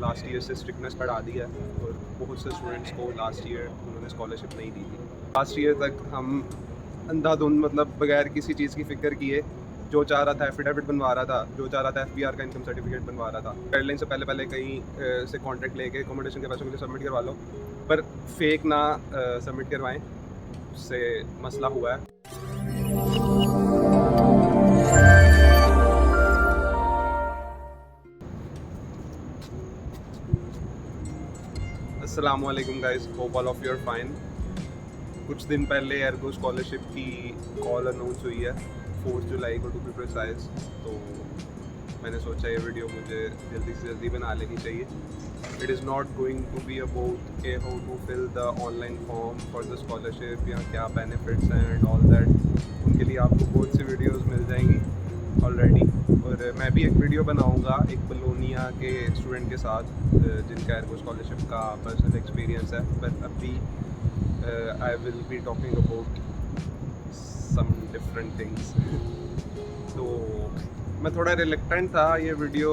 Last year से strictness बढ़ा दी है और बहुत से स्टूडेंट्स को लास्ट ईयर उन्होंने स्कॉलरशिप नहीं दी थी। लास्ट ईयर तक हम अंधाधुंध मतलब बगैर किसी चीज़ की फ़िक्र किए जो चाह रहा था एफिडेविट बनवा रहा था, जो चाह रहा था एफबीआर का इनकम सर्टिफिकेट बनवा रहा था। गाइडलाइन से पहले कहीं से कॉन्ट्रैक्ट लेके अकोमोडेशन के पैसों के लिए सबमिट करवा लो, पर फेक ना सबमिट करवाएं, उससे मसला हुआ है। अस्सलाम वालेकुम guys, hope all of you are fine. कुछ दिन पहले एर्गो स्कॉलरशिप की कॉल अनाउंस हुई है 4 जुलाई को टू बी प्रिसाइज, तो मैंने सोचा ये वीडियो मुझे जल्दी से जल्दी बना लेनी चाहिए। It is not going to be about के how to fill the online form for the scholarship या क्या बेनिफिट्स हैं एंड ऑल दैट। उनके लिए आपको बहुत सी वीडियोस मिल जाएंगी ऑलरेडी, और मैं भी एक वीडियो बनाऊंगा एक बलोनिया के स्टूडेंट के साथ जिनका एर्गो स्कॉलरशिप का पर्सनल एक्सपीरियंस है, पर अभी I will be talking about some different things. तो मैं थोड़ा रिलेक्टेंट था ये वीडियो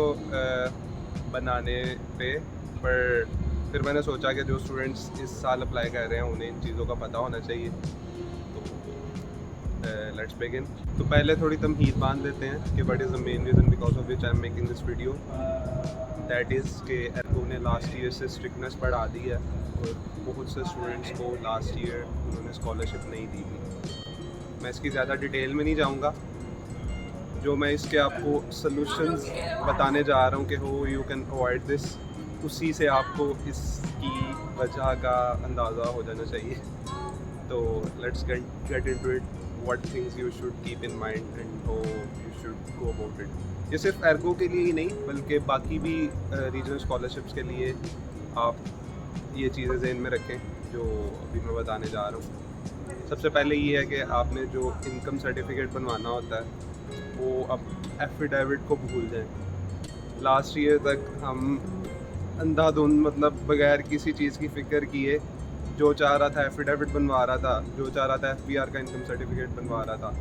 बनाने पे, पर फिर मैंने सोचा कि जो स्टूडेंट्स इस साल अप्लाई कर रहे हैं उन्हें इन चीज़ों का पता होना चाहिए। Let's begin. तो पहले थोड़ी तमहीद बांध देते हैं कि what is the main reason because of which I am making this video. That is के एर्गो ने लास्ट ईयर से स्ट्रिक्टनेस बढ़ा दी है और बहुत से स्टूडेंट्स को लास्ट ईयर उन्होंने स्कॉलरशिप नहीं दी थी। मैं इसकी ज़्यादा डिटेल में नहीं जाऊँगा, जो मैं इसके आपको सॉल्यूशंस बताने जा रहा हूँ कि हो यू कैन अवॉइड दिस, उसी से आपको इसकी वजह का अंदाज़ा हो जाना चाहिए। तो let's get into it, what things you should keep in mind and how you should go about it. ये सिर्फ एर्गो के लिए ही नहीं बल्कि बाकी भी रीजनल स्कॉलरशिप्स के लिए आप ये चीज़ें ज़हन में रखें जो अभी मैं बताने जा रहा हूँ। सबसे पहले ये है कि आपने जो इनकम सर्टिफिकेट बनवाना होता है वो अब एफिडेविट को भूल जाएं। लास्ट ईयर तक हम अंधाधुंध मतलब बगैर किसी चीज़ की फ़िक्र किए जो चाह रहा था एफिडेविट बनवा रहा था, जो चाह रहा था एफबीआर का इनकम सर्टिफिकेट बनवा रहा था।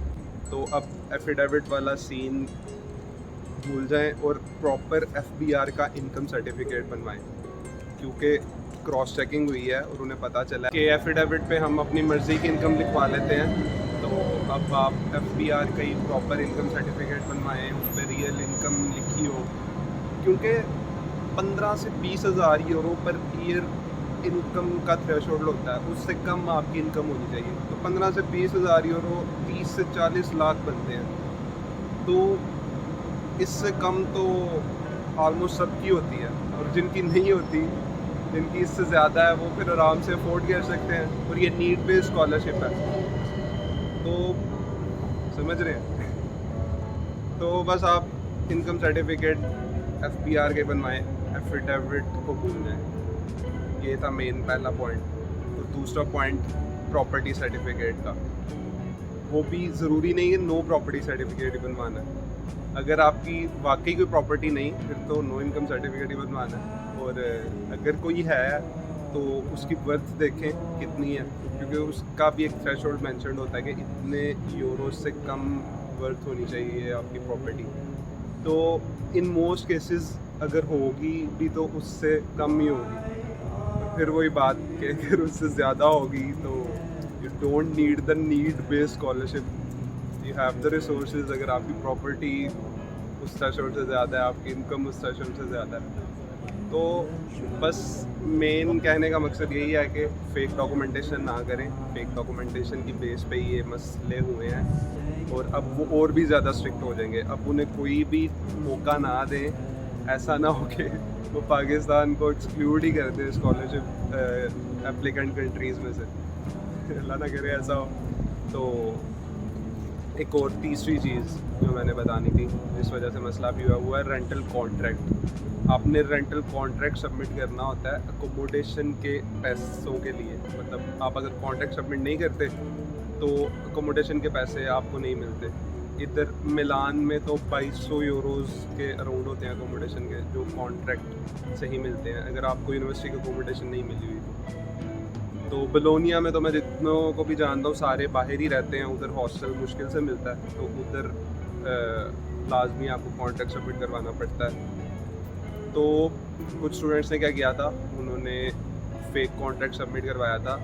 तो अब एफिडेविट वाला सीन भूल जाएं और प्रॉपर एफबीआर का इनकम सर्टिफिकेट बनवाएं, क्योंकि क्रॉस चेकिंग हुई है और उन्हें पता चला कि एफिडेविट पे हम अपनी मर्ज़ी की इनकम लिखवा लेते हैं। तो अब आप एफबीआर का ही प्रॉपर इनकम सर्टिफिकेट बनवाएं, उस पर रियल इनकम लिखी हो, क्योंकि 15 से 20 हज़ार यूरो पर ईयर इनकम का थ्रेशोल्ड होता है, उससे कम आपकी इनकम होनी चाहिए। तो 15 से 20 हज़ार यूरो 30 से 40 लाख बनते हैं, तो इससे कम तो ऑलमोस्ट सबकी होती है, और जिनकी नहीं होती, जिनकी इससे ज़्यादा है, वो फिर आराम से अफोर्ड कर सकते हैं। और ये नीड बेस्ड स्कॉलरशिप है, तो समझ रहे हैं। तो बस आप इनकम सर्टिफिकेट एफबीआर के बनवाएं, एफिडेविट को भूल जाएं। ये था मेन पहला पॉइंट। और दूसरा पॉइंट प्रॉपर्टी सर्टिफिकेट का, वो भी ज़रूरी नहीं है नो प्रॉपर्टी सर्टिफिकेट ही बनवाना है। अगर आपकी वाकई कोई प्रॉपर्टी नहीं फिर तो नो इनकम सर्टिफिकेट ही बनवाना है, और अगर कोई है तो उसकी वर्थ देखें कितनी है, क्योंकि उसका भी एक थ्रेशोल्ड मेंशन होता है कि इतने यूरो से कम वर्थ होनी चाहिए आपकी प्रॉपर्टी। तो इन मोस्ट केसेस अगर होगी भी तो उससे कम ही होगी। फिर वही बात कि अगर उससे ज़्यादा होगी तो you don't need the need based scholarship, you have the resources. अगर आपकी प्रॉपर्टी उस थ्रेशोल्ड से ज़्यादा है, आपकी इनकम उस थ्रेशोल्ड से ज़्यादा है, तो बस मेन कहने का मकसद यही है कि फ़ेक डॉक्यूमेंटेशन ना करें। फ़ेक डॉक्यूमेंटेशन की बेस पे ये मसले हुए हैं, और अब वो और भी ज़्यादा स्ट्रिक्ट हो जाएंगे। अब उन्हें कोई भी मौका ना दें, ऐसा ना हो कि वो पाकिस्तान को एक्सक्लूड ही कर दे स्कॉलरशिप एप्लीकेंट कंट्रीज़ में से। अल्लाह ना करे ऐसा हो। तो एक और तीसरी चीज़ जो मैंने बतानी थी जिस वजह से मसला भी हुआ है रेंटल कॉन्ट्रैक्ट। आपने रेंटल कॉन्ट्रैक्ट सबमिट करना होता है अकोमोडेशन के पैसों के लिए। मतलब आप अगर कॉन्ट्रैक्ट सबमिट नहीं करते तो अकोमोडेशन के पैसे आपको नहीं मिलते। इधर मिलान में तो 2200 यूरोज़ के अराउंड होते हैं अकोमोडेशन के, जो कॉन्ट्रैक्ट से ही मिलते हैं अगर आपको यूनिवर्सिटी की अकोमोडेशन नहीं मिली हुई। तो बलोनिया में तो मैं जितनों को भी जानता हूँ सारे बाहर ही रहते हैं, उधर हॉस्टल मुश्किल से मिलता है, तो उधर लाजमी आपको कॉन्ट्रैक्ट सबमिट करवाना पड़ता है। तो कुछ स्टूडेंट्स ने क्या किया था, उन्होंने फेक कॉन्ट्रैक्ट सबमिट करवाया था।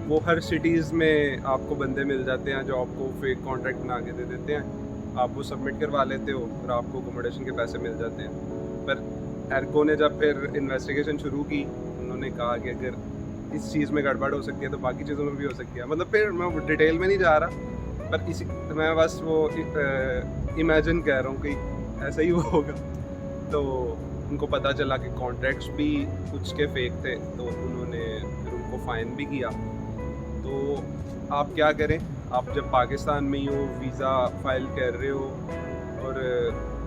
वो हर सिटीज़ में आपको बंदे मिल जाते हैं जो आपको फेक कॉन्ट्रैक्ट बना के दे देते हैं, आप वो सबमिट करवा लेते हो और आपको अकोमोडेशन के पैसे मिल जाते हैं। पर एर्को ने जब फिर इन्वेस्टिगेशन शुरू की, उन्होंने कहा कि अगर इस चीज़ में गड़बड़ हो सकती है तो बाकी चीज़ों में भी हो सकती है। मतलब फिर मैं डिटेल में नहीं जा रहा, पर इसी मैं बस वो इमेजिन कह रहा हूँ कि ऐसा ही होगा। तो उनको पता चला कि कॉन्ट्रैक्ट्स भी कुछ के फेक थे, तो उन्होंने फिर उनको फ़ाइन भी किया। तो आप क्या करें, आप जब पाकिस्तान में ही हो, वीज़ा फाइल कर रहे हो और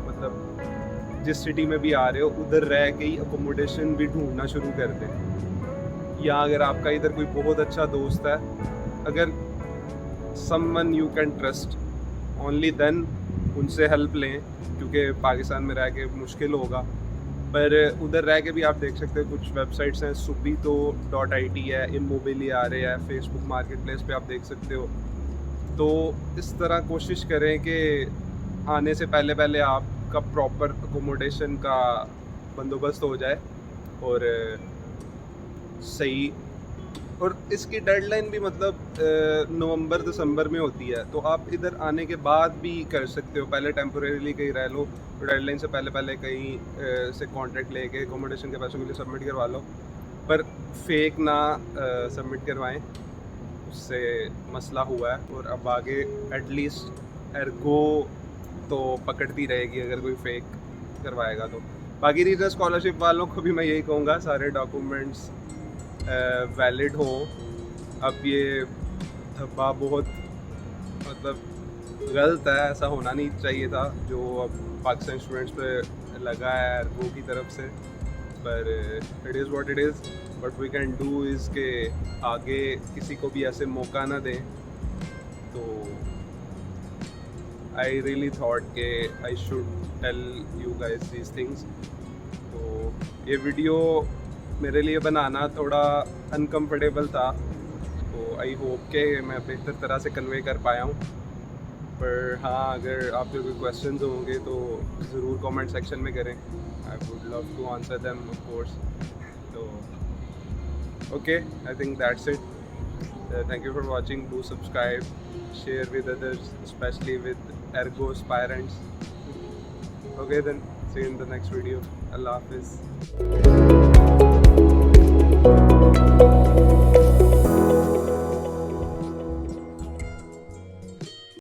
मतलब जिस सिटी में भी आ रहे हो उधर रह के ही अकोमोडेशन भी ढूंढना शुरू कर दें। या अगर आपका इधर कोई बहुत अच्छा दोस्त है, अगर someone you can trust, only then उनसे हेल्प लें, क्योंकि पाकिस्तान में रह के मुश्किल होगा। पर उधर रह के भी आप देख सकते हो, कुछ वेबसाइट्स हैं, subito.it है, Immobiliare है, फेसबुक मार्केट प्लेस पे आप देख सकते हो। तो इस तरह कोशिश करें कि आने से पहले पहले आपका प्रॉपर अकोमोडेशन का बंदोबस्त हो जाए और सही। और इसकी डेडलाइन भी मतलब नवंबर दिसंबर में होती है, तो आप इधर आने के बाद भी कर सकते हो। पहले टेम्पोरेरीली कहीं रह लो, तो डेडलाइन से पहले पहले कहीं से कॉन्ट्रैक्ट लेके अकोमोडेशन के पैसों के लिए सबमिट करवा लो, पर फेक ना सबमिट करवाएं, उससे मसला हुआ है। और अब आगे एटलीस्ट एर्गो तो पकड़ती रहेगी अगर कोई फेक करवाएगा तो। बाकी रीजन स्कॉलरशिप वालों को भी मैं यही कहूँगा, सारे डॉक्यूमेंट्स वैलिड हो। अब ये धब्बा बहुत मतलब गलत है, ऐसा होना नहीं चाहिए था जो अब पाकिस्तान स्टूडेंट्स पे लगा है एर्गो की तरफ से। पर it is what it is, but we can do इज़ के आगे किसी को भी ऐसे मौका ना दें। तो आई रियली थॉट के I should tell you guys these things. तो ये वीडियो मेरे लिए बनाना थोड़ा अनकम्फर्टेबल था, तो आई होप के मैं बेहतर तरह से कन्वे कर पाया हूँ। पर हाँ, अगर आपके कोई क्वेश्चंस होंगे तो ज़रूर कमेंट सेक्शन में करें, I would love to answer them of course. तो okay, I think that's it. Thank you for watching, do subscribe, share with others, specially with ergo aspirants. Okay then, see you in the next video. अल्लाह हाफिज़।